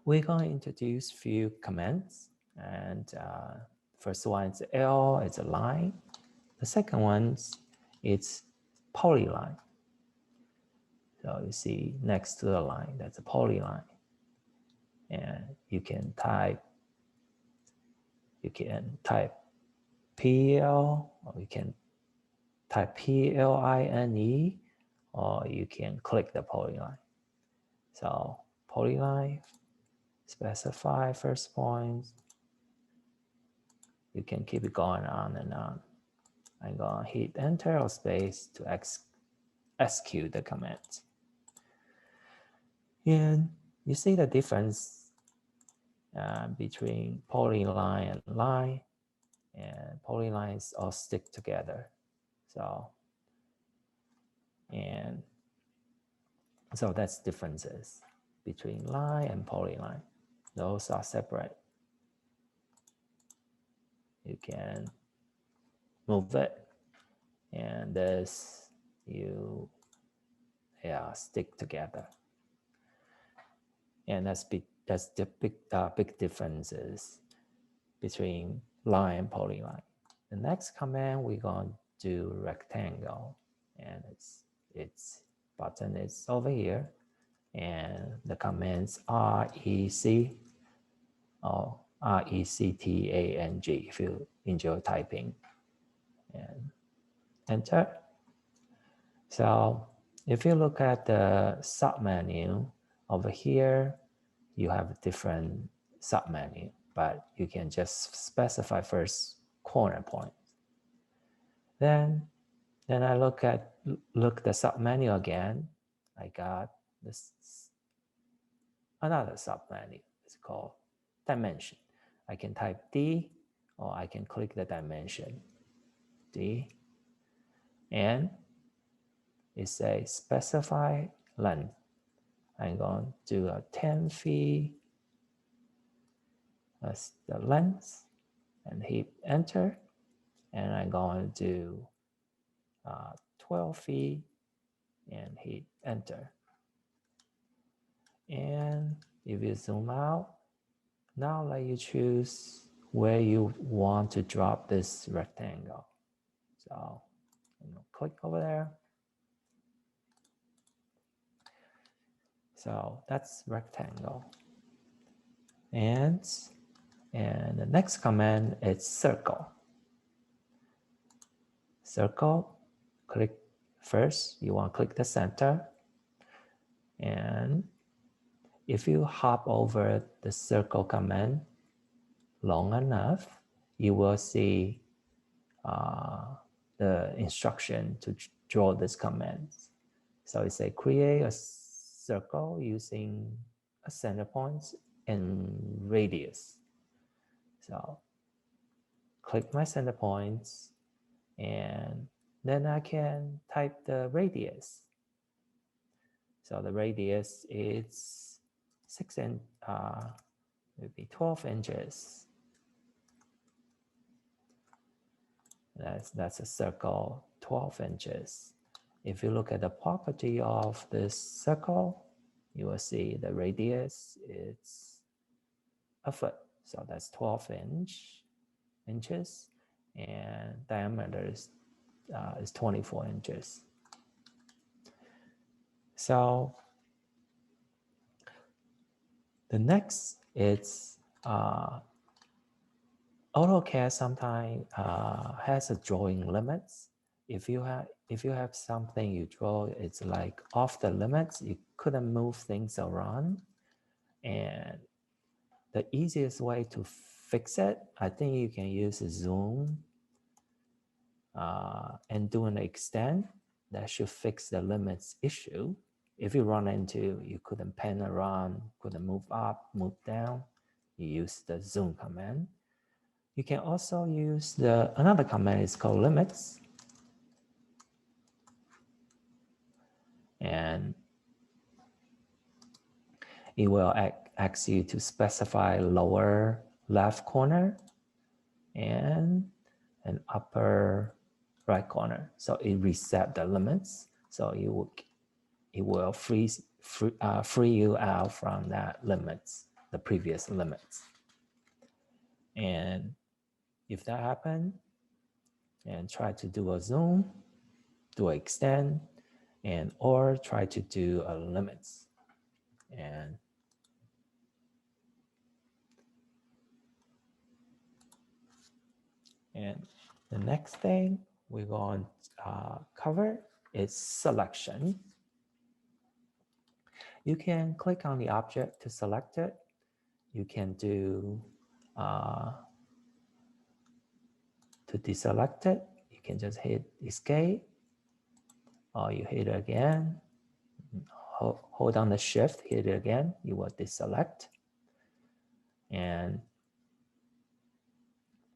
we're going to introduce few commands, and first one is L, it's a line. The second one is polyline. So you see next to the line, that's a polyline. And you can type PL, or you can type PLINE, or you can click the polyline. So polyline, specify first point. You can keep it going on and on. I'm going to hit enter or space to execute the command. And you see the difference between polyline and line, and polylines all stick together. So that's differences between line and polyline. Those are separate. You can move it, and this stick together. And that's the big differences between line and polyline. The next command we're going to do rectangle, and its button is over here, and the commands REC or RECTANG if you enjoy typing, and enter. So if you look at the submenu over here, you have a different submenu, but you can just specify first corner point. Then I look the submenu again. I got this another submenu. It's called dimension. I can type D, or I can click the dimension D, and it says specify length. I'm going to do a 10 feet as the length, and hit enter, and I'm going to do 12 feet and hit enter. And if you zoom out, now let you choose where you want to drop this rectangle. So click over there. So that's rectangle. And the next command is circle. Circle, click first, you want to click the center. And if you hop over the circle command long enough, you will see the instruction to draw this command. So it says create a circle using a center point and radius. So click my center points, and then I can type the radius. So the radius is 12 inches. That's a circle, 12 inches. If you look at the property of this circle, you will see the radius is a foot. So that's 12 inches, and diameter is 24 inches. So the next is AutoCAD sometimes has a drawing limits. If you have something you draw, it's like off the limits, you couldn't move things around. And the easiest way to fix it, I think you can use a zoom and do an extend. That should fix the limits issue. If you run into, you couldn't pan around, couldn't move up, move down, you use the zoom command. You can also use another command, is called limits. And it will ask you to specify lower left corner and an upper right corner. So it reset the limits. So it will free you out from that limits. the previous limits. And if that happens, and try to do a zoom, do an extend, and or try to do a limits. And the next thing we're going to cover is selection. You can click on the object to select it. You can do to deselect it. You can just hit escape, or you hit it again. Hold down the shift, hit it again. You will deselect and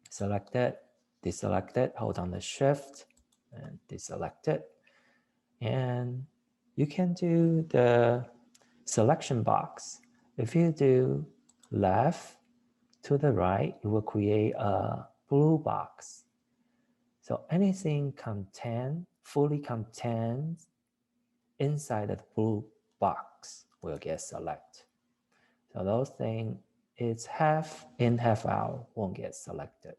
select it, deselect it, hold down the shift and deselect it. And you can do the selection box. If you do left to the right, it will create a blue box. So anything fully contained inside the blue box will get select. So those things, it's half in, half out, won't get selected.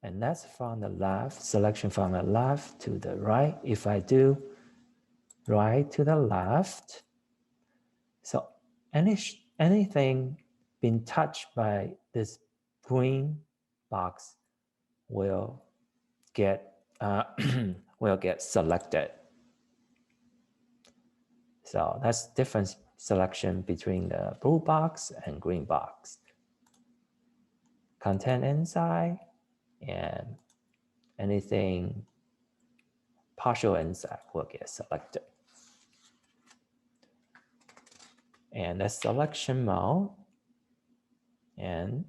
And that's from the left, selection from the left to the right. If I do right to the left, so anything being touched by this green box will get will get selected. So that's different selection between the blue box and green box. Content inside and anything partial inside will get selected. And the selection mode. And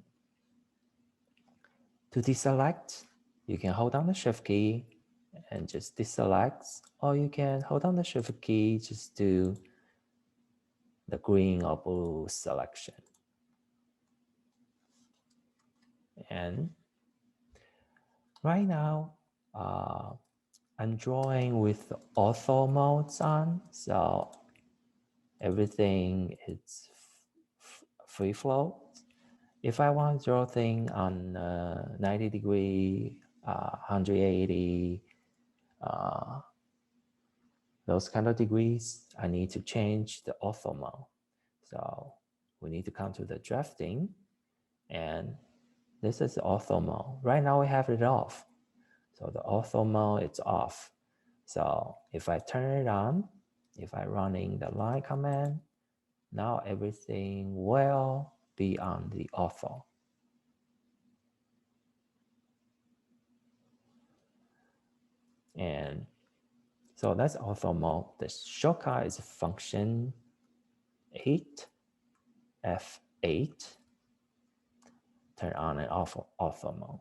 to deselect, you can hold down the shift key and just deselect, or you can hold down the shift key, just do the green or blue selection. And right now, I'm drawing with ortho modes on, so everything is free flow. If I want to draw thing on 90 degree, 180, those kind of degrees, I need to change the ortho mode. So we need to come to the drafting, and this is the ortho mode. Right now we have it off. So the ortho mode is off. So if I turn it on, if I running the line command, now everything will be on the ortho. And so that's ortho mode. The shortcut is function 8, F8. Turn on and off ortho mode.